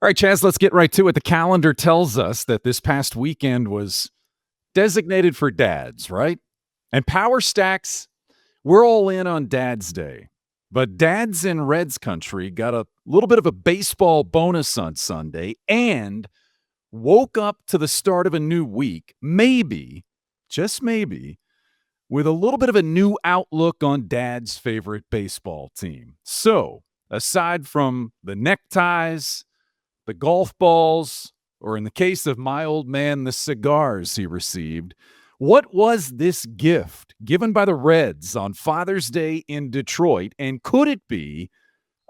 All right, Chaz, let's get right to it. The calendar tells us that this past weekend was designated for dads, right? And Power Stacks, we're all in on Dad's Day. But dads in Reds country got a little bit of a baseball bonus on Sunday and woke up to the start of a new week, maybe, just maybe, with a little bit of a new outlook on Dad's favorite baseball team. So, aside from the neckties, the golf balls, or in the case of my old man, the cigars he received, what was this gift given by the Reds on Father's Day in Detroit? And could it be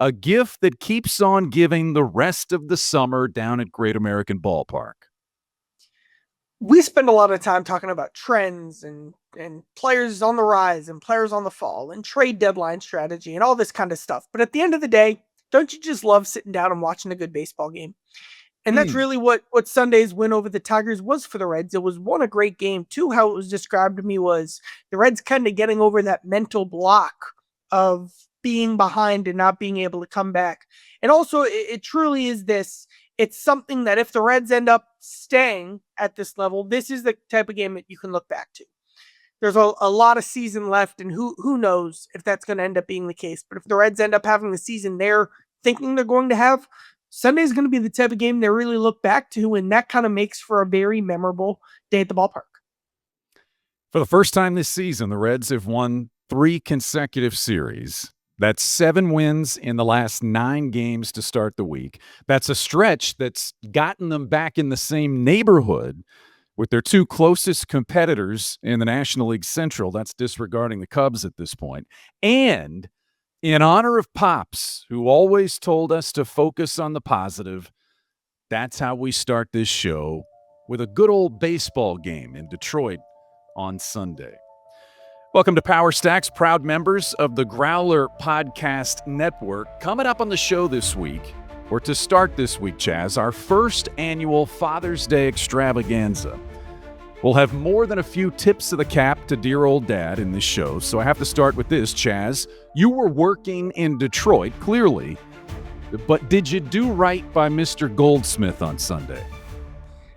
a gift that keeps on giving the rest of the summer down at Great American Ballpark? We spend a lot of time talking about trends and players on the rise and players on the fall and trade deadline strategy and all this kind of stuff. But at the end of the day, don't you just love sitting down and watching a good baseball game? And that's Hmm. really what Sunday's win over the Tigers was for the Reds. It was one, a great game. Two, how it was described to me was the Reds kind of getting over that mental block of being behind and not being able to come back. And also, it truly is this. It's something that if the Reds end up staying at this level, this is the type of game that you can look back to. There's a lot of season left, and who knows if that's going to end up being the case. But if the Reds end up having the season they're thinking they're going to have, Sunday's going to be the type of game they really look back to, and that kind of makes for a very memorable day at the ballpark. For the first time this season, the Reds have won 3 consecutive series. That's 7 wins in the last 9 games to start the week. That's a stretch that's gotten them back in the same neighborhood with their 2 closest competitors in the National League Central. That's disregarding the Cubs at this point. And in honor of Pops, who always told us to focus on the positive, that's how we start this show with a good old baseball game in Detroit on Sunday. Welcome to Power Stacks, proud members of the Growler Podcast Network. Coming up on the show this week, or to start this week, Chaz, our first annual Father's Day extravaganza. We'll have more than a few tips of the cap to dear old dad in this show, so I have to start with this, Chaz. You were working in Detroit, clearly, but did you do right by Mr. Goldsmith on Sunday?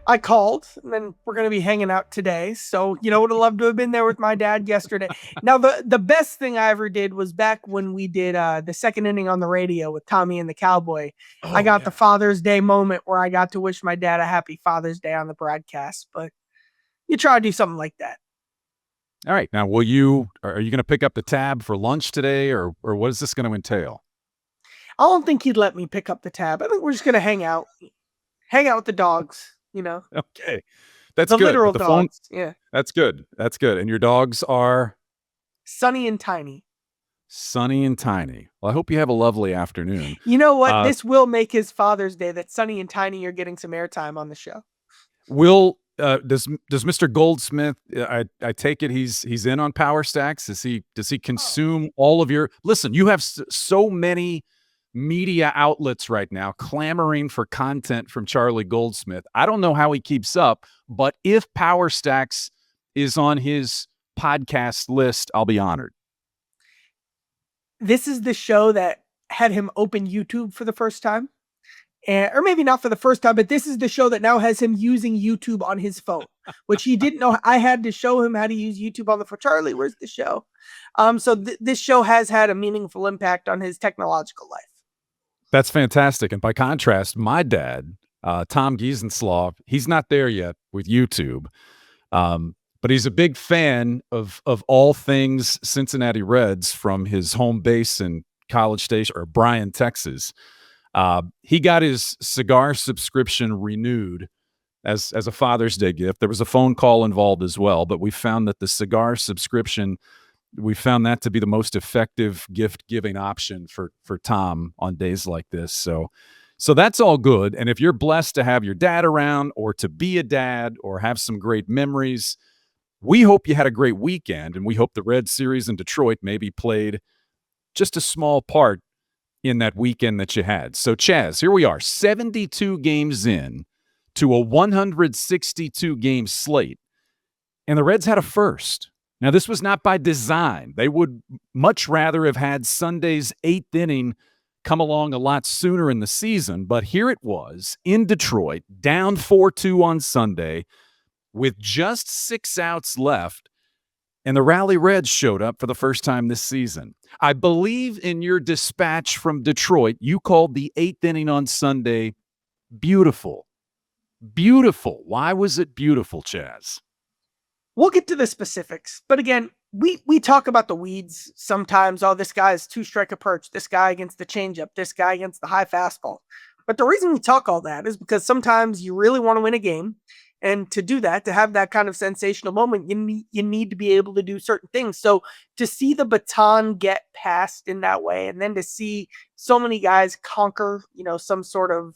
I called, and then we're going to be hanging out today. So, would have loved to have been there with my dad yesterday. Now, the best thing I ever did was back when we did the second inning on the radio with Tommy and the Cowboy. I got the Father's Day moment where I got to wish my dad a happy Father's Day on the broadcast. But you try to do something like that. All right. Now, are you going to pick up the tab for lunch today, or what is this going to entail? I don't think he'd let me pick up the tab. I think we're just going to hang out with the dogs. Okay. That's the good. literal The dogs. Yeah. That's good. That's good. And your dogs are? Sunny and Tiny. Sunny and Tiny. Well, I hope you have a lovely afternoon. You know what? This will make his Father's Day that Sunny and Tiny are getting some airtime on the show. Does Mr. Goldsmith, I take it he's in on Power Stacks? Does he consume all of your? Listen, you have so many media outlets right now clamoring for content from Charlie Goldsmith. I don't know how he keeps up, but if Power Stacks is on his podcast list, I'll be honored. This is the show that had him open YouTube for the first time. Or maybe not for the first time, but this is the show that now has him using YouTube on his phone, which he didn't know. I had to show him how to use YouTube on the phone. Charlie, where's the show? So this show has had a meaningful impact on his technological life. That's fantastic. And by contrast, my dad, Tom Giesenslaw, he's not there yet with YouTube, but he's a big fan of all things Cincinnati Reds from his home base in College Station, or Bryan, Texas. He got his cigar subscription renewed as a Father's Day gift. There was a phone call involved as well, but we found that the cigar subscription, we found that to be the most effective gift-giving option for Tom on days like this. So that's all good. And if you're blessed to have your dad around, or to be a dad, or have some great memories, we hope you had a great weekend, and we hope the Red Series in Detroit maybe played just a small part in that weekend that you had. So, Chaz, here we are, 72 games in to a 162-game slate, and the Reds had a first. Now, this was not by design. They would much rather have had Sunday's 8th inning come along a lot sooner in the season, but here it was in Detroit, down 4-2 on Sunday with just 6 outs left, and the Rally Reds showed up for the first time this season. I believe in your dispatch from Detroit, you called the 8th inning on Sunday beautiful. Beautiful. Why was it beautiful, Chaz? We'll get to the specifics, but again, we talk about the weeds sometimes. Oh, this guy's 2-strike approach, this guy against the changeup, this guy against the high fastball. But the reason we talk all that is because sometimes you really want to win a game. And to do that, to have that kind of sensational moment, you need to be able to do certain things. So to see the baton get passed in that way, and then to see so many guys conquer, some sort of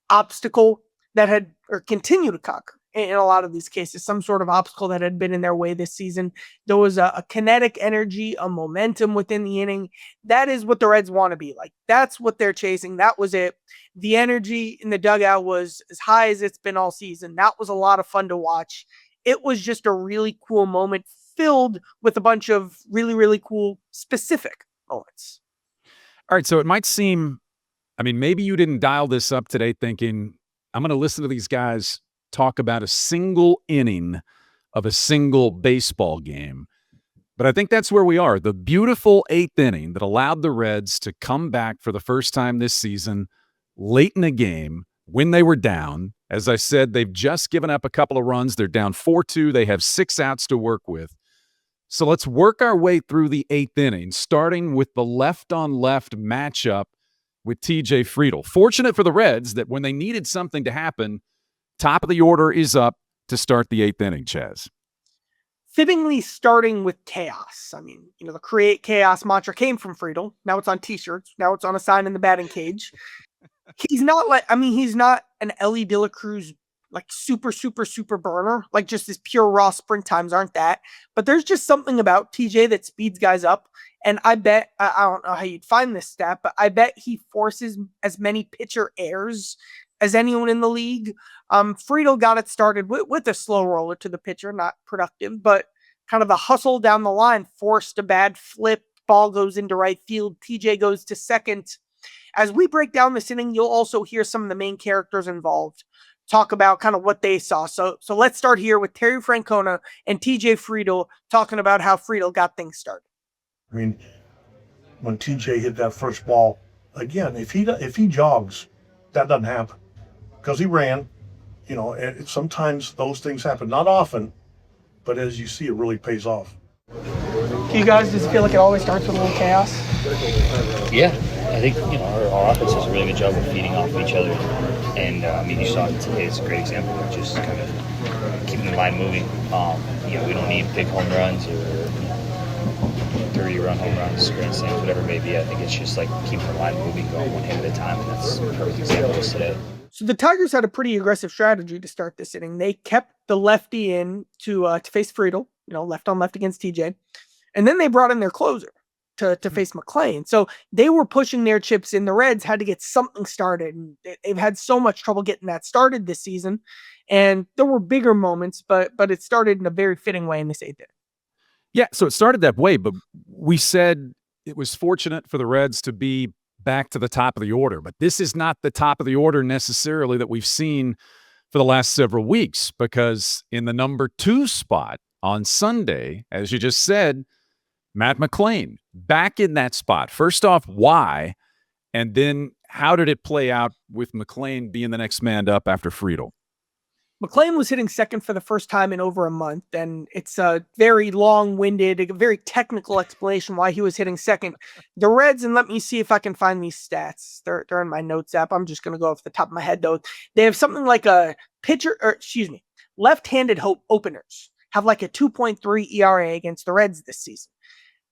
obstacle that had, or continue to conquer in a lot of these cases, some sort of obstacle that had been in their way this season. There was a kinetic energy, a momentum within the inning. That is what the Reds want to be like. That's what they're chasing. That was it. The energy in the dugout was as high as it's been all season. That was a lot of fun to watch. It was just a really cool moment filled with a bunch of really, really cool specific moments. All right, so it might seem, maybe you didn't dial this up today thinking, I'm going to listen to these guys talk about a single inning of a single baseball game. But I think that's where we are. The beautiful 8th inning that allowed the Reds to come back for the first time this season, late in a game, when they were down. As I said, they've just given up a couple of runs. They're down 4-2. They have 6 outs to work with. So let's work our way through the 8th inning, starting with the left-on-left matchup with TJ Friedl. Fortunate for the Reds that when they needed something to happen, top of the order is up to start the 8th inning, Chaz. Fittingly starting with chaos. The create chaos mantra came from Friedl. Now it's on t-shirts. Now it's on a sign in the batting cage. He's not he's not an Elly De La Cruz, super, super, super burner. Just his pure raw sprint times aren't that. But there's just something about TJ that speeds guys up. And I bet, I don't know how you'd find this stat, but I bet he forces as many pitcher errors as anyone in the league. Friedl got it started with a slow roller to the pitcher, not productive, but kind of a hustle down the line, forced a bad flip, ball goes into right field, TJ goes to second. As we break down this inning, you'll also hear some of the main characters involved talk about kind of what they saw. So let's start here with Terry Francona and TJ Friedl talking about how Friedl got things started. When TJ hit that first ball, again, if he jogs, that doesn't happen. Because he ran, and sometimes those things happen. Not often, but as you see, it really pays off. Do you guys just feel like it always starts with a little chaos? Yeah, I think our offense does a really good job of feeding off of each other, and you saw it today. It's a great example of just kind of keeping the line moving. We don't need big home runs or 30-run home runs, grand slams, whatever it may be. I think it's just keeping the line moving, going one hit at a time, and that's a perfect example of today. So the Tigers had a pretty aggressive strategy to start this inning. They kept the lefty in to face Friedl, left on left against TJ. And then they brought in their closer to face McLain. So they were pushing their chips in. The Reds had to get something started. And they've had so much trouble getting that started this season. And there were bigger moments, but it started in a very fitting way in this 8th inning. Yeah, so it started that way, but we said it was fortunate for the Reds to be back to the top of the order. But this is not the top of the order necessarily that we've seen for the last several weeks, because in the number 2 spot on Sunday, as you just said, Matt McLain back in that spot. First off, why? And then how did it play out with McLain being the next man up after Friedl? McLain was hitting second for the first time in over a month, and it's a very long-winded, a very technical explanation why he was hitting second. The Reds, and let me see if I can find these stats. They're in my notes app. I'm just going to go off the top of my head, though. They have something like a left-handed openers have a 2.3 ERA against the Reds this season.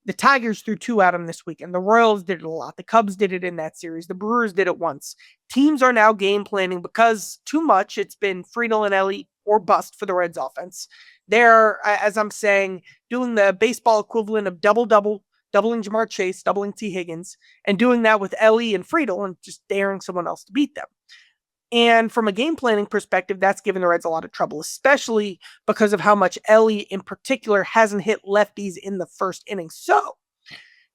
The Tigers threw 2 at them this weekend. The Royals did it a lot. The Cubs did it in that series. The Brewers did it once. Teams are now game planning because too much. It's been Friedl and Elly or bust for the Reds offense. They're, as I'm saying, doing the baseball equivalent of double-double, doubling Jamar Chase, doubling T. Higgins, and doing that with Elly and Friedl and just daring someone else to beat them. And from a game planning perspective, that's given the Reds a lot of trouble, especially because of how much Elly in particular hasn't hit lefties in the first inning. So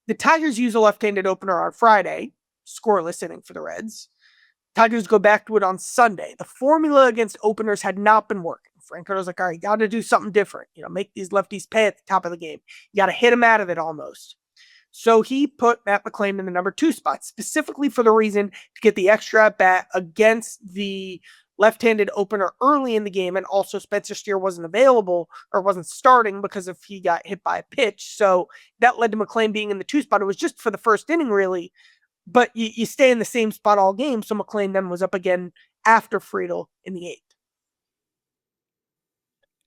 the Tigers use a left-handed opener on Friday. scoreless inning for the Reds. Tigers go back to it on Sunday. The formula against openers had not been working. Franco was like, all right, got to do something different. Make these lefties pay at the top of the game. You got to hit them out of it almost. So he put Matt McLain in the number 2 spot, specifically for the reason to get the extra at bat against the left-handed opener early in the game, and also Spencer Steer wasn't available or wasn't starting because if he got hit by a pitch. So that led to McLain being in the 2 spot. It was just for the first inning, really, but you stay in the same spot all game. So McLain then was up again after Friedl in the 8th.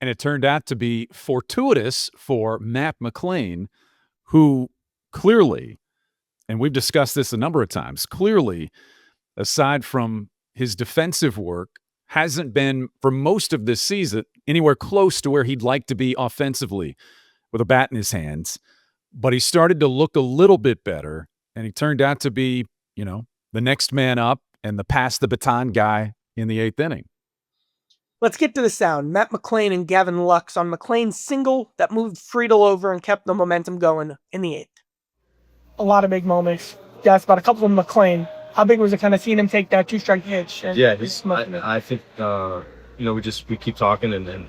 And it turned out to be fortuitous for Matt McLain, who clearly, and we've discussed this a number of times, clearly, aside from his defensive work, hasn't been, for most of this season, anywhere close to where he'd like to be offensively with a bat in his hands. But he started to look a little bit better, and he turned out to be, the next man up and the pass the baton guy in the 8th inning. Let's get to the sound. Matt McLain and Gavin Lux on McLain's single that moved Friedl over and kept the momentum going in the 8th. A lot of big moments. Yeah, it's about a couple of McLain. How big was it kind of seeing him take that 2-strike hitch? Yeah, I think, we keep talking and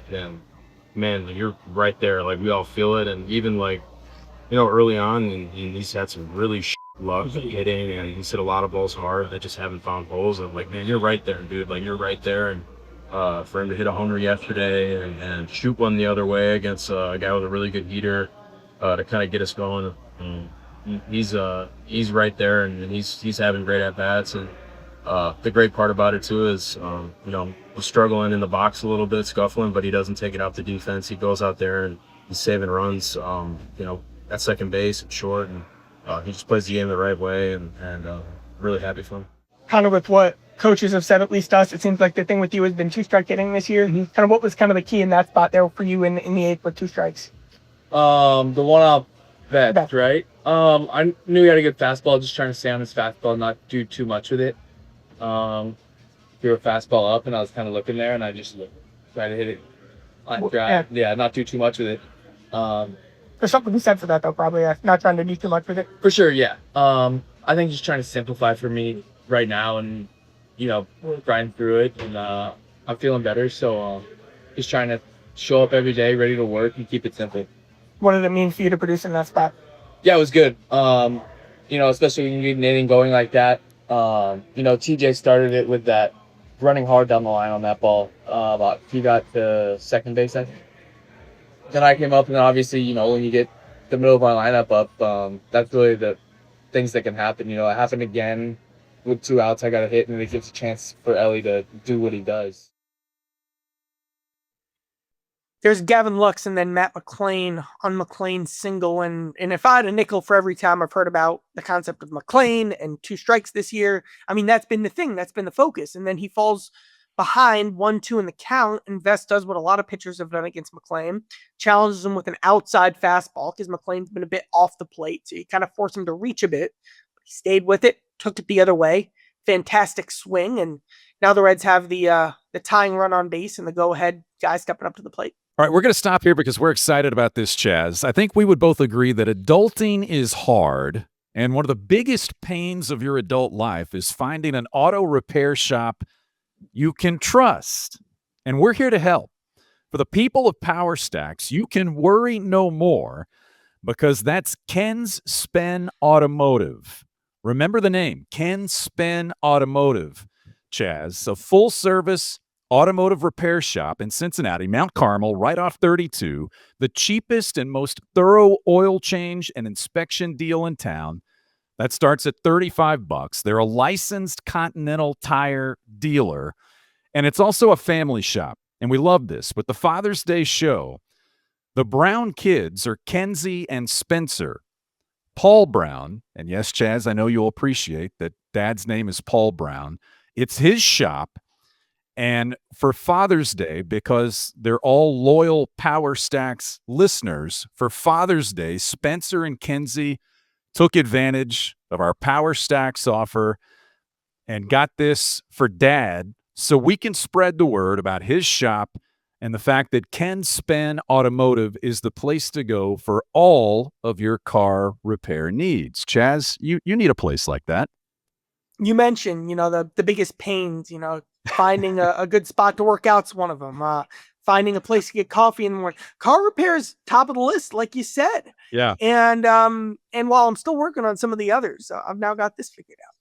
man, you're right there. Like, we all feel it. And even early on, and he's had some really luck hitting, and he's hit a lot of balls hard that just haven't found holes. And man, you're right there, dude. Like, you're right there. And for him to hit a homer yesterday and shoot one the other way against a guy with a really good heater to kind of get us going. He's right there, and he's having great at bats. And the great part about it too is was struggling in the box a little bit, scuffling, but he doesn't take it out the defense. He goes out there and he's saving runs. At second base and short, and he just plays the game the right way, and really happy for him. Kind of with what coaches have said, at least us, it seems like the thing with you has been 2-strike hitting this year. Mm-hmm. Kind of what was kind of the key in that spot there for you in the 8th with 2 strikes? The one out bet, right? I knew he had a good fastball, just trying to stay on his fastball, not do too much with it. Threw a fastball up, and I was kind of looking there, and I just tried to hit it on drive. Yeah, not do too much with it. There's something to be said for that, though, probably. Not trying to do too much with it. For sure, yeah. I think just trying to simplify for me right now and, grinding through it. And I'm feeling better, so just trying to show up every day, ready to work, and keep it simple. What did it mean for you to produce in that spot? Yeah, it was good. Especially when you get an inning going like that. TJ started it with that running hard down the line on that ball. He got to second base, I think. Then I came up, and then obviously, when you get the middle of my lineup up, that's really the things that can happen. It happened again with 2 outs. I got a hit, and it gives a chance for Elly to do what he does. There's Gavin Lux and then Matt McLain on McLain's single. And if I had a nickel for every time I've heard about the concept of McLain and 2 strikes this year, that's been the thing. That's been the focus. And then he falls behind 1-2 in the count, and Vest does what a lot of pitchers have done against McLain, challenges him with an outside fastball because McLain's been a bit off the plate, so you kind of force him to reach a bit. But he stayed with it, took it the other way. Fantastic swing, and now the Reds have the tying run on base and the go-ahead guy stepping up to the plate. All right, we're going to stop here because we're excited about this, Chaz. I think we would both agree that adulting is hard, and one of the biggest pains of your adult life is finding an auto repair shop you can trust. And we're here to help. For the people of Power Stacks, you can worry no more because that's Kenzspen Automotive. Remember the name, Kenzspen Automotive, Chaz, a full-service automotive repair shop in Cincinnati, Mount Carmel, right off 32, the cheapest and most thorough oil change and inspection deal in town. That starts at $35. They're a licensed Continental Tire dealer, and it's also a family shop. And we love this. With the Father's Day show, the Brown kids are Kenzie and Spencer. Paul Brown, and yes, Chaz, I know you'll appreciate that Dad's name is Paul Brown. It's his shop. And for Father's Day, because they're all loyal Power Stacks listeners, for Father's Day, Spencer and Kenzie took advantage of our Power Stacks offer and got this for Dad so we can spread the word about his shop and the fact that Kenzspen Automotive is the place to go for all of your car repair needs. Chaz, you need a place like that. You mentioned, the biggest pains, finding a good spot to work out's one of them. Finding a place to get coffee in the morning. Car repairs, top of the list, like you said. Yeah. And while I'm still working on some of the others, I've now got this figured out.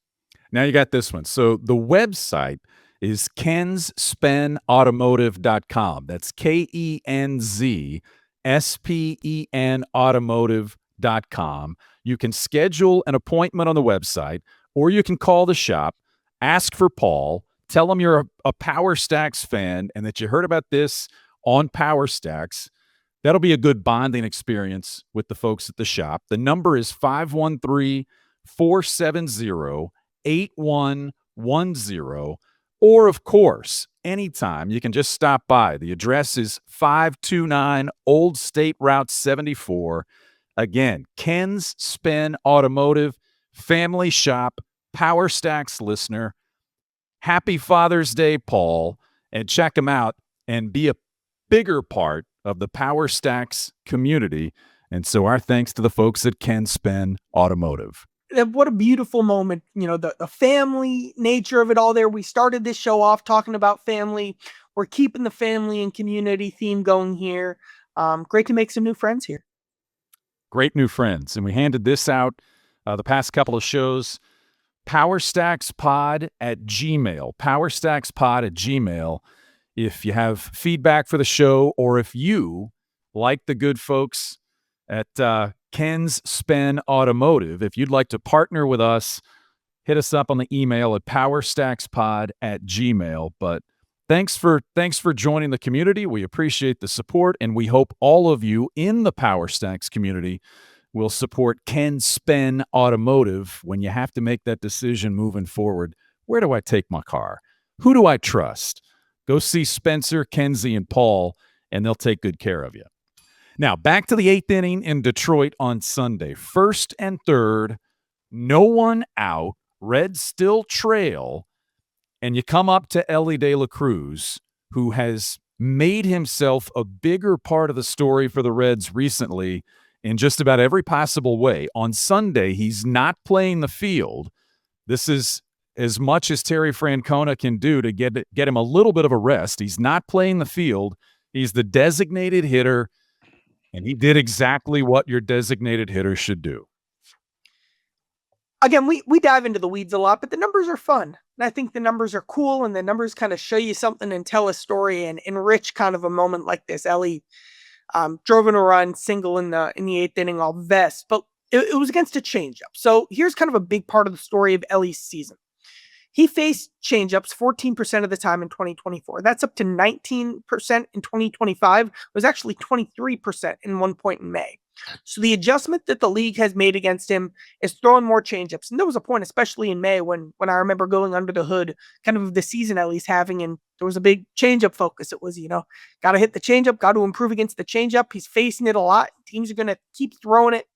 Now you got this one. So the website is kenzspenautomotive.com. That's KENZSPEN automotive.com. You can schedule an appointment on the website, or you can call the shop, ask for Paul, tell him you're a Power Stacks fan and that you heard about this on Power Stacks. That'll be a good bonding experience with the folks at the shop. The number is 513-470-8110. Or, of course, anytime you can just stop by. The address is 529 Old State Route 74. Again, Kenzspen Automotive, family shop, Power Stacks listener. Happy Father's Day, Paul, and check him out and be a bigger part of the Power Stacks community. And so our thanks to the folks at Kenzspen Automotive. What a beautiful moment, the family nature of it all there. We started this show off talking about family. We're keeping the family and community theme going here. Great to make some new friends here. Great new friends. And we handed this out the past couple of shows. PowerStacksPod@gmail. PowerStacksPod@gmail. If you have feedback for the show, or if you, like the good folks at Kenzspen Automotive, if you'd like to partner with us, hit us up on the email at PowerStacksPod@gmail. But thanks for joining the community. We appreciate the support, and we hope all of you in the Power Stacks community will support Kenzspen Automotive when you have to make that decision moving forward. Where do I take my car? Who do I trust? Go see Spencer, Kenzie, and Paul, and they'll take good care of you. Now, back to the 8th inning in Detroit on Sunday. 1st and 3rd, no one out. Reds still trail. And you come up to Elly De La Cruz, who has made himself a bigger part of the story for the Reds recently in just about every possible way. On Sunday, he's not playing the field. This is as much as Terry Francona can do to get him a little bit of a rest. He's not playing the field. He's the designated hitter, and he did exactly what your designated hitter should do. Again, we dive into the weeds a lot, but the numbers are fun. And I think the numbers are cool, and the numbers kind of show you something and tell a story and enrich kind of a moment like this. Elly drove in a run, single in the 8th inning, all vest, but it was against a changeup. So here's kind of a big part of the story of Elly's season. He faced changeups 14% of the time in 2024. That's up to 19% in 2025. It was actually 23% in one point in May. So the adjustment that the league has made against him is throwing more changeups. And there was a point, especially in May, when I remember going under the hood, kind of the season Elly's having, and there was a big changeup focus. It was, got to hit the changeup, got to improve against the changeup. He's facing it a lot. Teams are going to keep throwing it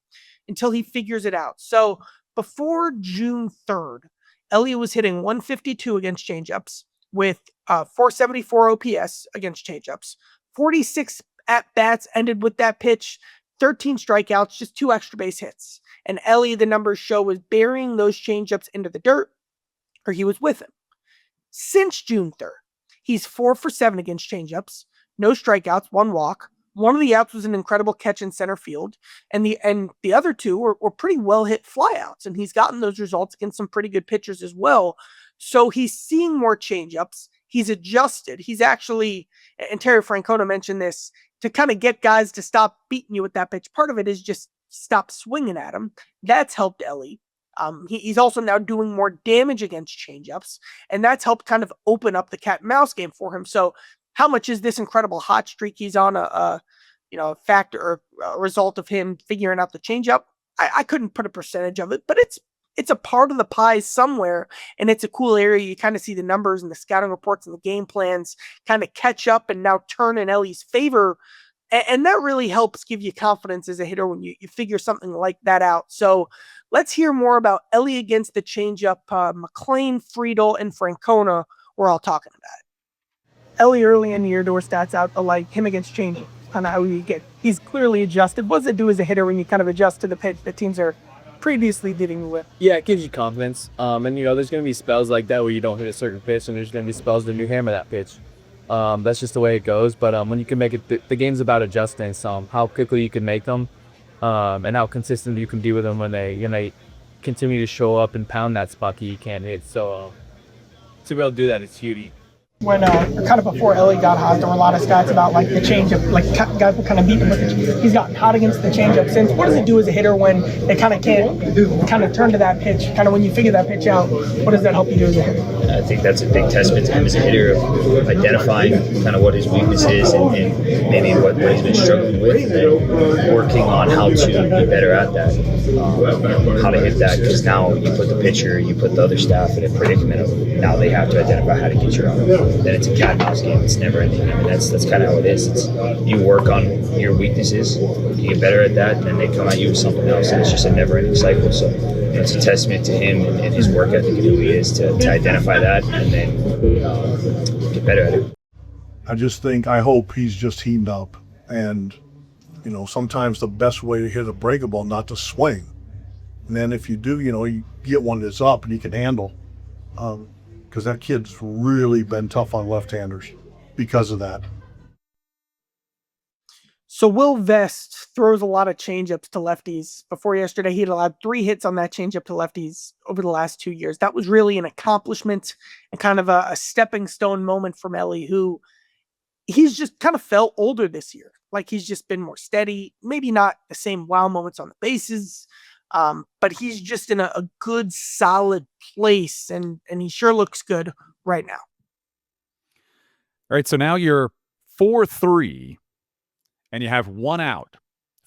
until he figures it out. So before June 3rd, Elly was hitting 152 against changeups with 474 OPS against changeups. 46 at-bats ended with that pitch, 13 strikeouts, just 2 extra base hits. And Elly, the numbers show, was burying those changeups into the dirt, or he was with them. Since June 3rd, he's 4 for 7 against changeups, no strikeouts, 1 walk. One of the outs was an incredible catch in center field, and the other 2 were pretty well hit flyouts, and he's gotten those results against some pretty good pitchers as well. So he's seeing more changeups. He's adjusted. He's actually, and Terry Francona mentioned this, to kind of get guys to stop beating you with that pitch. Part of it is just stop swinging at him. That's helped Elly. He's also now doing more damage against changeups, and that's helped kind of open up the cat and mouse game for him. So how much is this incredible hot streak he's on a factor or a result of him figuring out the changeup? I couldn't put a percentage of it, but it's a part of the pie somewhere, and it's a cool area. You kind of see the numbers and the scouting reports and the game plans kind of catch up and now turn in Elly's favor. And that really helps give you confidence as a hitter when you figure something like that out. So let's hear more about Elly against the changeup. McLain, Friedl, and Francona were all talking about it. Elly, early in the year, there were stats out like him against changeup, kind of how you get. He's clearly adjusted. What does it do as a hitter when you kind of adjust to the pitch that teams are previously dealing with. Yeah, it gives you confidence. And there's gonna be spells like that where you don't hit a certain pitch, and there's gonna be spells that you hammer that pitch. That's just the way it goes. But when you can make it, the game's about adjusting some, how quickly you can make them, and how consistent you can be with them when they continue to show up and pound that spot that you can't hit. So to be able to do that, it's huge. When kind of before Elly got hot, there were a lot of stats about like the changeup, like guys were kind of beating with it. He's gotten hot against the changeup since. What does it do as a hitter when they kind of can't kind of turn to that pitch? Kind of when you figure that pitch out, what does that help you do as a hitter? I think that's a big testament to him as a hitter of identifying kind of what his weakness is and maybe what he's been struggling with, and then working on how to be better at that, how to hit that. Because now you put the pitcher, you put the other staff in a predicament of now they have to identify how to get you out. Then it's a cat and mouse game. It's never ending. I mean, that's kind of how it is. It's you work on your weaknesses, you get better at that, and then they come at you with something else, and it's just a never ending cycle. So it's a testament to him and his work ethic and who he is to identify that and then get better at it. I hope he's just heating up. And, sometimes the best way to hit a breaking ball, not to swing. And then if you do, you get one that's up and you can handle. Because that kid's really been tough on left-handers because of that. So Will Vest throws a lot of changeups to lefties. Before yesterday, he had allowed 3 hits on that changeup to lefties over the last 2 years. That was really an accomplishment and kind of a stepping stone moment from Elly, who he's just kind of felt older this year. Like he's just been more steady, maybe not the same wow moments on the bases, but he's just in a good, solid place, and he sure looks good right now. All right, so now you're 4-3, and you have 1 out.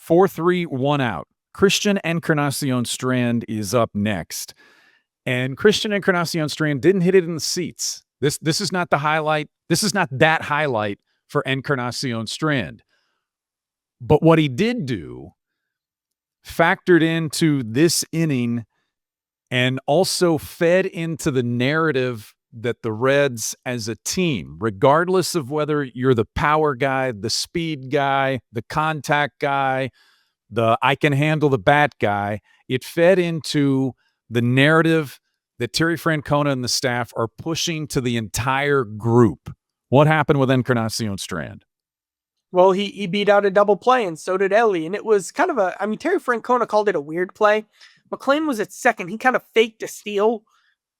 4-3, 1 out. Christian Encarnacion-Strand is up next. And Christian Encarnacion-Strand didn't hit it in the seats. This is not the highlight. This is not that highlight for Encarnacion-Strand. But what he did do factored into this inning and also fed into the narrative that the Reds as a team, regardless of whether you're the power guy, the speed guy, the contact guy, the I can handle the bat guy, it fed into the narrative that Terry Francona and the staff are pushing to the entire group. What happened with Encarnacion-Strand? Well, he beat out a double play, and so did Elly. And it was kind of Terry Francona called it a weird play. McLain was at second. He kind of faked a steal.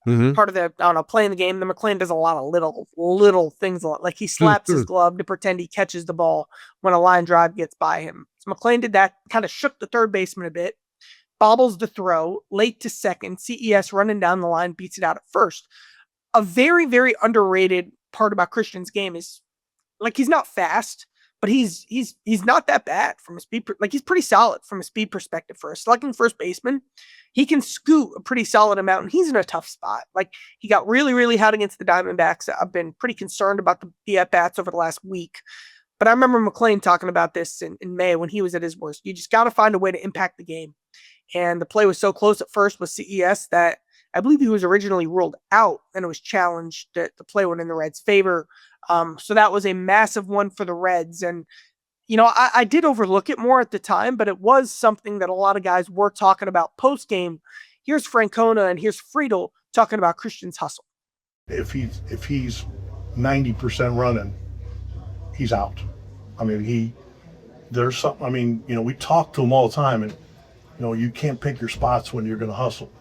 Part of the, play in the game. The McLain does a lot of little things. Like he slaps his glove to pretend he catches the ball when a line drive gets by him. So McLain did that, kind of shook the third baseman a bit, bobbles the throw, late to second. CES running down the line, beats it out at first. A very, very underrated part about Christian's game is, like, he's not fast, but he's not that bad from a speed. He's pretty solid from a speed perspective for a slugging first baseman. He can scoot a pretty solid amount, and he's in a tough spot. Like, he got really, really hot against the Diamondbacks. I've been pretty concerned about the at-bats over the last week. But I remember McLain talking about this in May when he was at his worst. You just got to find a way to impact the game. And the play was so close at first with CES that I believe he was originally ruled out, and it was challenged that the play went in the Reds' favor. So that was a massive one for the Reds. And, I did overlook it more at the time, but it was something that a lot of guys were talking about post-game. Here's Francona and here's Friedl talking about Christian's hustle. If he's 90% running, he's out. There's something, we talk to him all the time, and, you can't pick your spots when you're going to hustle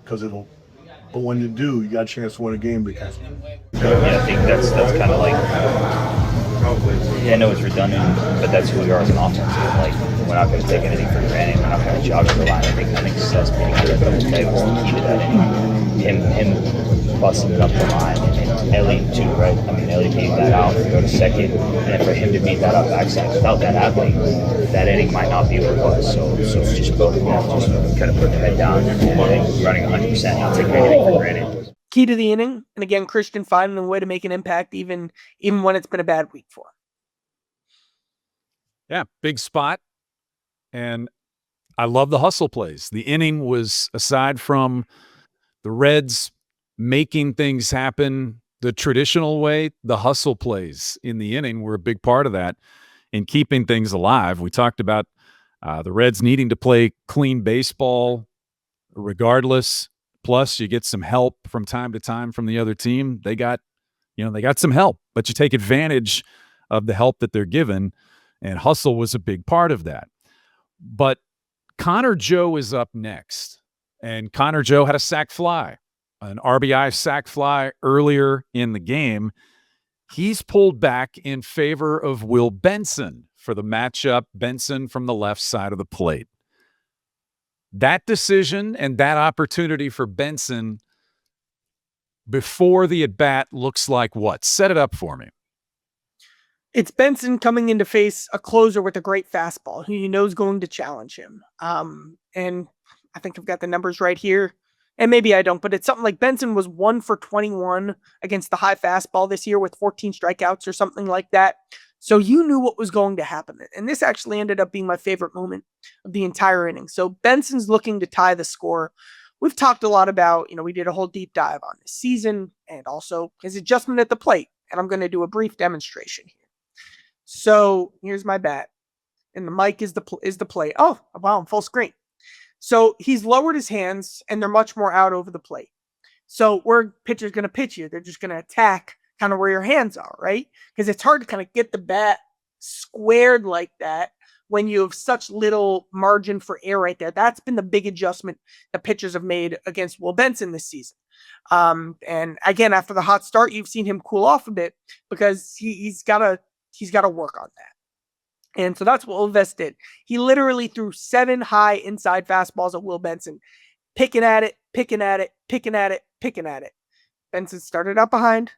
but when you do, you got a chance to win a game because. Yeah, I think that's kind of like, I know it's redundant, but that's who we are as an offense. Like, we're not going to take anything for granted. We're not going to jog to the line. I think Seth's pretty good at that today. Was the key to that inning. Him busting it up the line, and Elly too, right? Elly beat that out to go to second, and for him to beat that out backside without that happening, that inning might not be what it was. So it's just both of them just kind of put their head down and running 100%, not taking anything for granted. Key to the inning, and again, Christian finding a way to make an impact even when it's been a bad week for him. Yeah, big spot. And I love the hustle plays. The inning was, aside from the Reds making things happen the traditional way, the hustle plays in the inning were a big part of that in keeping things alive. We talked about the Reds needing to play clean baseball regardless. Plus, you get some help from time to time from the other team. They got some help, but you take advantage of the help that they're given, and hustle was a big part of that. But Connor Joe is up next, and Connor Joe had a sac fly, an RBI sac fly earlier in the game. He's pulled back in favor of Will Benson for the matchup, Benson from the left side of the plate. That decision and that opportunity for Benson before the at-bat looks like what? Set it up for me. It's Benson coming in to face a closer with a great fastball who you know is going to challenge him. And I think I've got the numbers right here. And maybe I don't, but it's something like Benson was 1 for 21 against the high fastball this year with 14 strikeouts or something like that. So you knew what was going to happen. And this actually ended up being my favorite moment of the entire inning. So Benson's looking to tie the score. We've talked a lot about, we did a whole deep dive on this season and also his adjustment at the plate. And I'm going to do a brief demonstration here. So here's my bat. And the mic is the plate. Oh, wow, I'm full screen. So he's lowered his hands, and they're much more out over the plate. So where pitcher's going to pitch you, they're just going to attack kind of where your hands are, right? Because it's hard to kind of get the bat squared like that when you have such little margin for error right there. That's been the big adjustment that pitchers have made against Will Benson this season. And again, after the hot start, you've seen him cool off a bit because he's got to work on that. And so that's what Ulves did. He literally threw 7 high inside fastballs at Will Benson, picking at it. Benson started up behind,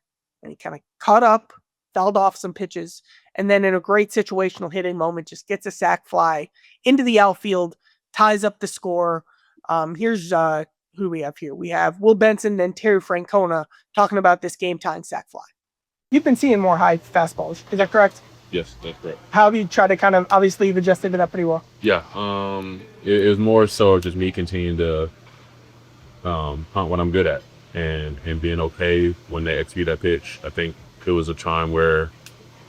and he kind of caught up, fouled off some pitches, and then in a great situational hitting moment, just gets a sac fly into the outfield, ties up the score. Here's who do we have here? We have Will Benson and Terry Francona talking about this game-tying sac fly. You've been seeing more high fastballs. Is that correct? Yes, that's correct. How have you tried to kind of, obviously you've adjusted to that pretty well? Yeah, it was more so just me continuing to hunt what I'm good at and being okay when they execute that pitch. I think it was a time where a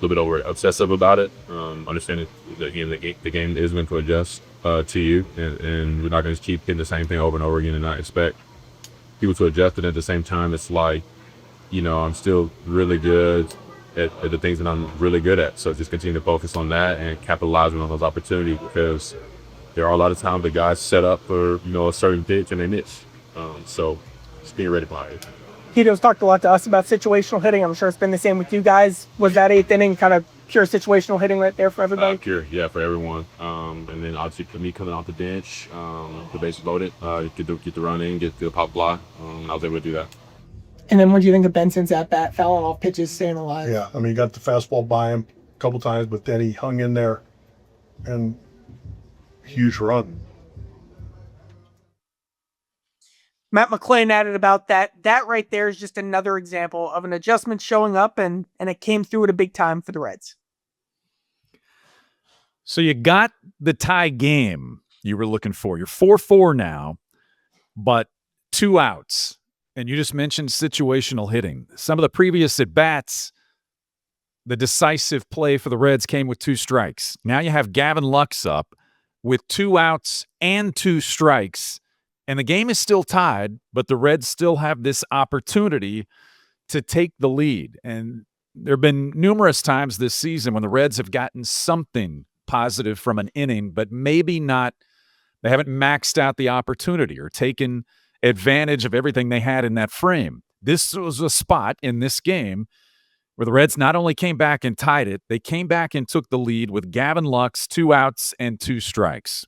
little bit over obsessive about it. Understanding that the game is going to adjust to you, and we're not going to keep hitting the same thing over and over again and not expect people to adjust. And at the same time, it's like, I'm still really good at the things that I'm really good at. So just continue to focus on that and capitalizing on those opportunities, because there are a lot of times the guys set up for, a certain pitch and they miss. So just being ready for it. Tito's talked a lot to us about situational hitting. I'm sure it's been the same with you guys. Was that 8th inning kind of pure situational hitting right there for everybody? Pure, yeah, for everyone. And then obviously for me coming off the bench, the bases loaded, get the run in, get the pop fly. I was able to do that. And then what do you think of Benson's at-bat, fouling off pitches, staying alive? Yeah, he got the fastball by him a couple times, but then he hung in there and huge run. Matt McLain added about that. That right there is just another example of an adjustment showing up, and it came through at a big time for the Reds. So you got the tie game you were looking for. You're 4-4 now, but 2 outs. And you just mentioned situational hitting. Some of the previous at-bats, the decisive play for the Reds came with 2 strikes. Now you have Gavin Lux up with 2 outs and 2 strikes, and the game is still tied, but the Reds still have this opportunity to take the lead. And there have been numerous times this season when the Reds have gotten something positive from an inning, but maybe not, they haven't maxed out the opportunity or taken advantage of everything they had in that frame. This was a spot in this game where the Reds not only came back and tied it, they came back and took the lead with Gavin Lux, 2 outs and 2 strikes.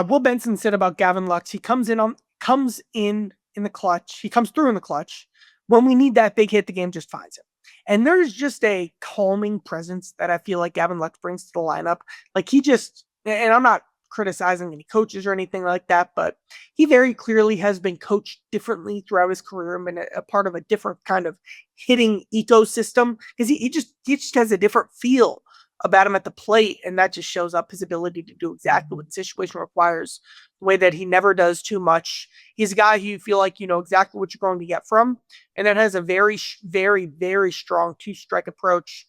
Will Benson said about Gavin Lux, he comes in in the clutch. He comes through in the clutch. When we need that big hit, the game just finds him. And there's just a calming presence that I feel like Gavin Lux brings to the lineup. Like and I'm not criticizing any coaches or anything like that, but he very clearly has been coached differently throughout his career and been a part of a different kind of hitting ecosystem, because he just has a different feel about him at the plate, and that just shows up his ability to do exactly what the situation requires, the way that he never does too much. He's a guy who you feel like you know exactly what you're going to get from, and that has a very, very, very strong 2-strike approach.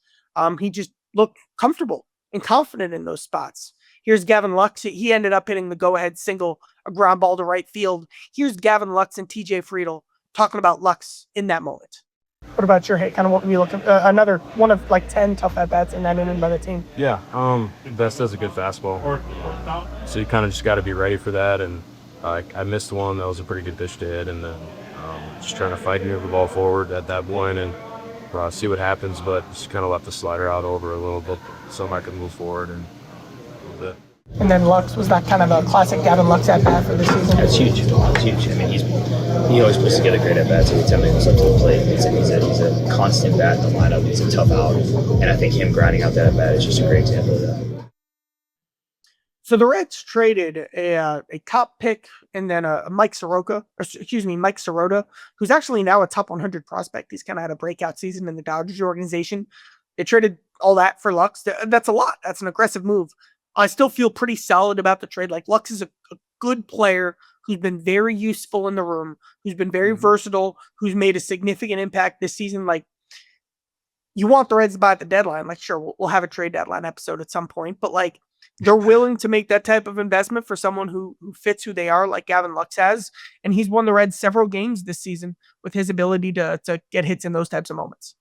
He just looked comfortable and confident in those spots. Here's Gavin Lux. He ended up hitting the go-ahead single, a ground ball to right field. Here's Gavin Lux and TJ Friedl talking about Lux in that moment. What about your hit? Kind of what were you looking another one of like 10 tough at-bats in that inning by the team. Yeah, Best does a good fastball. So you kind of just got to be ready for that. And I missed one. That was a pretty good pitch to hit. And then just trying to fight and move the ball forward at that point and see what happens. But just kind of left the slider out over a little bit so I could move forward and a little bit. And then Lux, was that kind of a classic Gavin Lux at-bat for the season? That's huge. It's huge. I mean, he always puts together great at-bats every time he goes up to the plate. He's a constant bat in the lineup. He's a tough out. And I think him grinding out that at-bat is just a great example of that. So the Reds traded a top pick and then a Mike Soroka, who's actually now a top 100 prospect. He's kind of had a breakout season in the Dodgers organization. They traded all that for Lux. That's a lot. That's an aggressive move. I still feel pretty solid about the trade. Like, Lux is a good player who's been very useful in the room, who's been very versatile, who's made a significant impact this season. Like, you want the Reds to buy at the deadline. Like, sure, we'll have a trade deadline episode at some point, but like, they're willing to make that type of investment for someone who fits who they are, like Gavin Lux has. And he's won the Reds several games this season with his ability to get hits in those types of moments.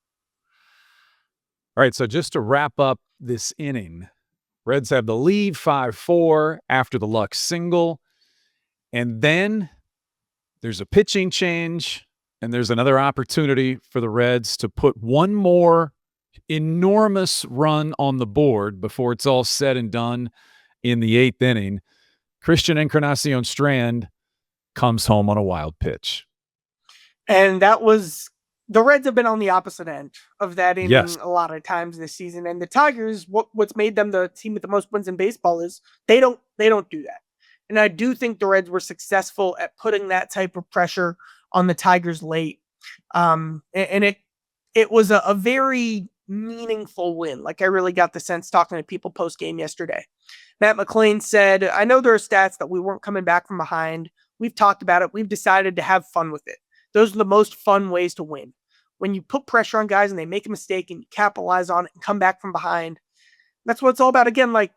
All right, so just to wrap up this inning, Reds have the lead 5-4 after the Lux single. And then there's a pitching change, and there's another opportunity for the Reds to put one more enormous run on the board before it's all said and done in the 8th inning. Christian Encarnacion-Strand comes home on a wild pitch. And that was... The Reds have been on the opposite end of that inning Yes. a lot of times this season. And the Tigers, what's made them the team with the most wins in baseball is they don't do that. And I do think the Reds were successful at putting that type of pressure on the Tigers late. And it was a very meaningful win. Like, I really got the sense talking to people post-game yesterday. Matt McLain said, I know there are stats that we weren't coming back from behind. We've talked about it. We've decided to have fun with it. Those are the most fun ways to win. When you put pressure on guys and they make a mistake and you capitalize on it and come back from behind, that's what it's all about. Again, like,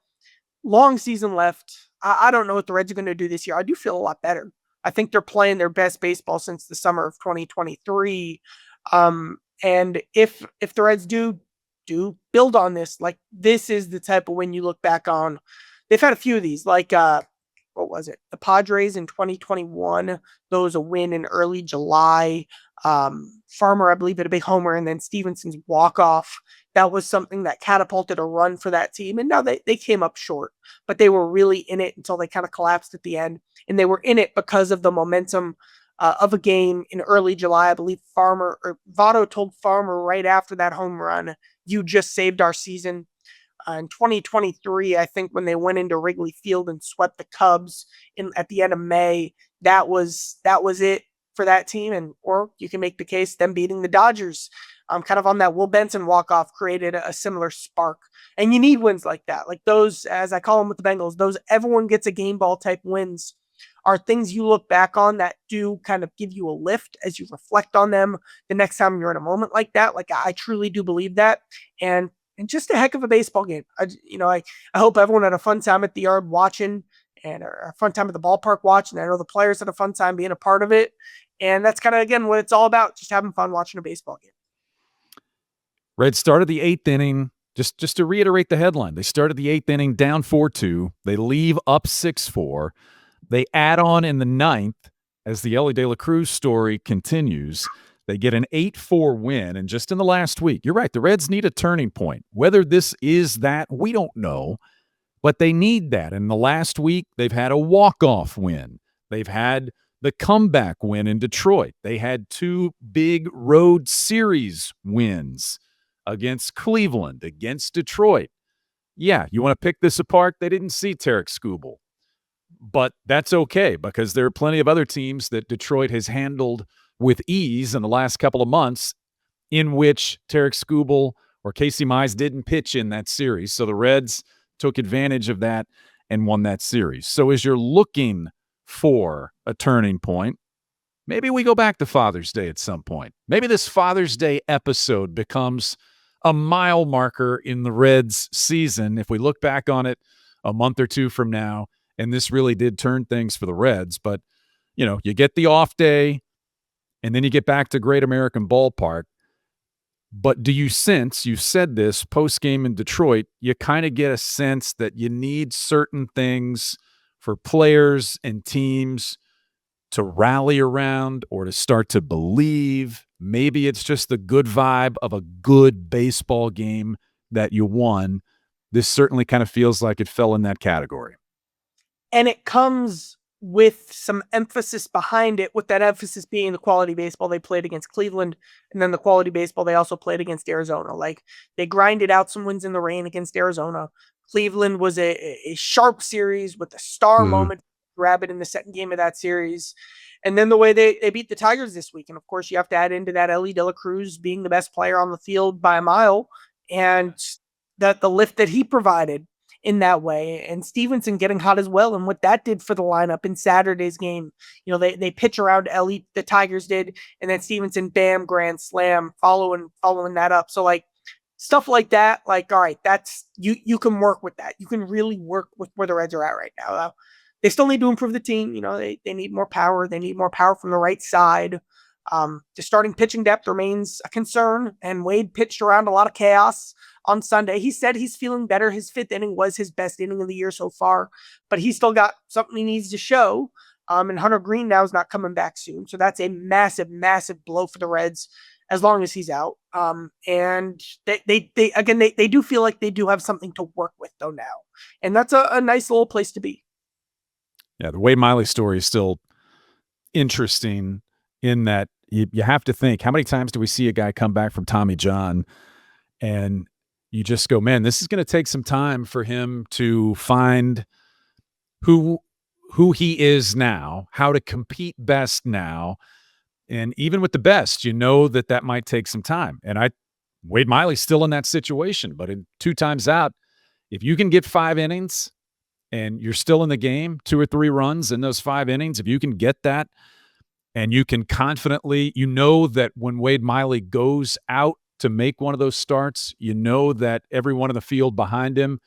long season left. I don't know what the Reds are going to do this year. I do feel a lot better. I think they're playing their best baseball since the summer of 2023. And if the Reds do build on this, like, this is the type of win you look back on. They've had a few of these, like, what was it? The Padres in 2021. There was a win in early July. Farmer, I believe, had a big homer, and then Stevenson's walk-off. That was something that catapulted a run for that team. And now they came up short, but they were really in it until they kind of collapsed at the end. And they were in it because of the momentum of a game in early July. I believe Votto told Farmer right after that home run, "You just saved our season." In 2023, I think when they went into Wrigley Field and swept the Cubs at the end of May, that was it for that team. Or you can make the case them beating the Dodgers, kind of on that Will Benson walk-off, created a similar spark. And you need wins like that. Like those, as I call them with the Bengals, those everyone gets a game ball type wins are things you look back on that do kind of give you a lift as you reflect on them the next time you're in a moment like that. Like, I truly do believe that. And just a heck of a baseball game. I hope everyone had a fun time at the yard watching and a fun time at the ballpark watching. I know the players had a fun time being a part of it. And that's kind of, again, what it's all about, just having fun watching a baseball game. Reds started the 8th inning. Just to reiterate the headline, they started the 8th inning down 4-2. They leave up 6-4. They add on in the 9th as the Elly De La Cruz story continues. They get an 8-4 win, and just in the last week, you're right, the Reds need a turning point. Whether this is that, we don't know, but they need that. In the last week, they've had a walk-off win. They've had the comeback win in Detroit. They had 2 big road series wins against Cleveland, against Detroit. Yeah, you want to pick this apart? They didn't see Tarek Skubal. But that's okay, because there are plenty of other teams that Detroit has handled with ease in the last couple of months in which Tarek Skubal or Casey Mize didn't pitch in that series. So the Reds took advantage of that and won that series. So as you're looking for a turning point, maybe we go back to Father's Day at some point. Maybe this Father's Day episode becomes a mile marker in the Reds season. If we look back on it a month or two from now, and this really did turn things for the Reds. But, you get the off day, and then you get back to Great American Ballpark. But do you sense, you said this post-game in Detroit, you kind of get a sense that you need certain things for players and teams to rally around or to start to believe? Maybe it's just the good vibe of a good baseball game that you won. This certainly kind of feels like it fell in that category. And it comes with some emphasis behind it, with that emphasis being the quality baseball they played against Cleveland, and then the quality baseball they also played against Arizona. Like, they grinded out some wins in the rain against Arizona. Cleveland was a sharp series with a star moment, grab it in the second game of that series. And then the way they beat the Tigers this week. And of course, you have to add into that Elly De La Cruz being the best player on the field by a mile, and that the lift that he provided in that way, and Stevenson getting hot as well, and what that did for the lineup in Saturday's game. They pitch around Elly, the Tigers did, and then Stevenson, bam, grand slam, following that up. So like stuff like that, like, all right, that's you can work with that. You can really work with where the Reds are at right now. They still need to improve the team. They need more power. They need more power from the right side. The starting pitching depth remains a concern, and Wade pitched around a lot of chaos on Sunday. He said he's feeling better. His fifth inning was his best inning of the year so far, but he's still got something he needs to show. And Hunter Green now is not coming back soon. So that's a massive, massive blow for the Reds as long as he's out. And they do feel like they do have something to work with though now. And that's a nice little place to be. Yeah, the Wade Miley story is still interesting in that you have to think, how many times do we see a guy come back from Tommy John and you just go, man, this is going to take some time for him to find who he is now, how to compete best now. And even with the best, that might take some time. And Wade Miley's still in that situation, but in 2 times out, if you can get 5 innings and you're still in the game, 2 or 3 runs in those 5 innings, if you can get that and you can confidently, that when Wade Miley goes out to make one of those starts, that everyone in the field behind him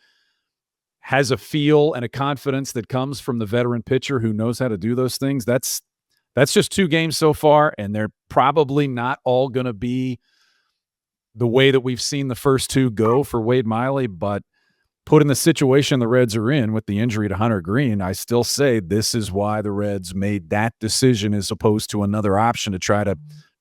has a feel and a confidence that comes from the veteran pitcher who knows how to do those things. That's just 2 games so far, and they're probably not all going to be the way that we've seen the first 2 go for Wade Miley, but put in the situation the Reds are in with the injury to Hunter Green, I still say this is why the Reds made that decision as opposed to another option to try to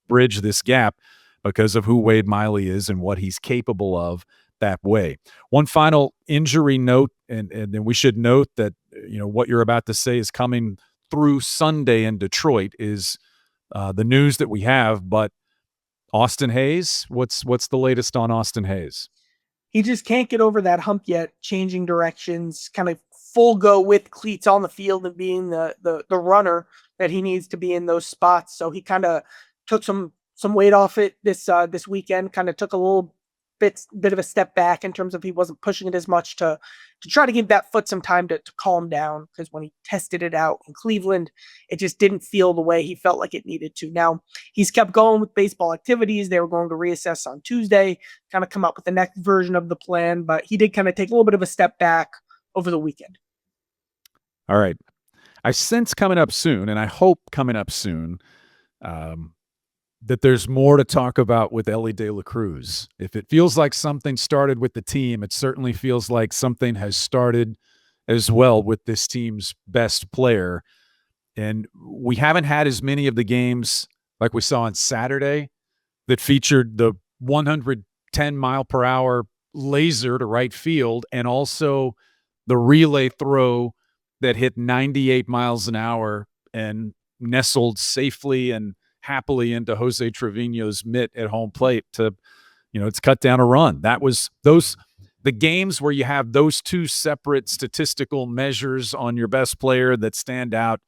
bridge this gap, because of who Wade Miley is and what he's capable of that way. One final injury note, and then we should note that what you're about to say is coming through Sunday in Detroit is the news that we have. But Austin Hayes, what's the latest on Austin Hayes? He just can't get over that hump yet, changing directions, kind of full go with cleats on the field and being the runner that he needs to be in those spots. So he kind of took some weight off it this weekend, kind of took a little bit of a step back in terms of he wasn't pushing it as much to try to give that foot some time to calm down, because when he tested it out in Cleveland, it just didn't feel the way he felt like it needed to. Now, he's kept going with baseball activities. They were going to reassess on Tuesday, kind of come up with the next version of the plan, but he did kind of take a little bit of a step back over the weekend. All right. I sense coming up soon, and I hope coming up soon, that there's more to talk about with Elly De La Cruz. If it feels like something started with the team, it certainly feels like something has started as well with this team's best player. And we haven't had as many of the games like we saw on Saturday that featured the 110 mile per hour laser to right field, and also the relay throw that hit 98 miles an hour and nestled safely and happily into Jose Trevino's mitt at home plate to, it's cut down a run. That was the games where you have those 2 separate statistical measures on your best player that stand out.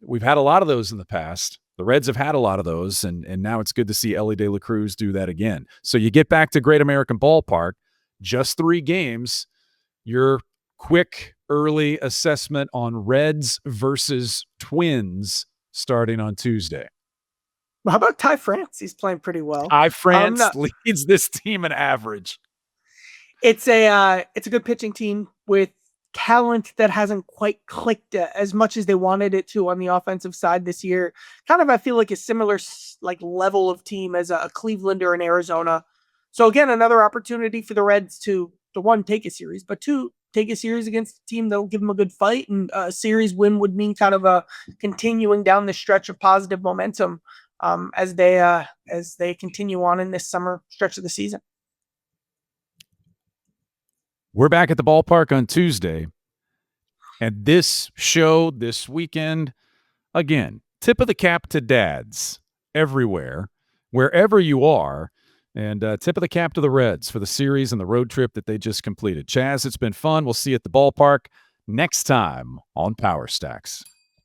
We've had a lot of those in the past. The Reds have had a lot of those, and now it's good to see Elly De La Cruz do that again. So you get back to Great American Ballpark, just 3 games. Your quick early assessment on Reds versus Twins starting on Tuesday. Well, how about Ty France? He's playing pretty well. Ty France leads this team in average. It's a good pitching team with talent that hasn't quite clicked as much as they wanted it to on the offensive side this year. Kind of, I feel like a similar like level of team as a Cleveland or an Arizona. So again, another opportunity for the Reds to one, take a series, but two, take a series against a team that'll give them a good fight. And a series win would mean kind of a continuing down the stretch of positive momentum as they continue on in this summer stretch of the season. We're back at the ballpark on Tuesday. And this show this weekend, again, tip of the cap to dads everywhere, wherever you are. And tip of the cap to the Reds for the series and the road trip that they just completed. Chaz, it's been fun. We'll see you at the ballpark next time on Power Stacks.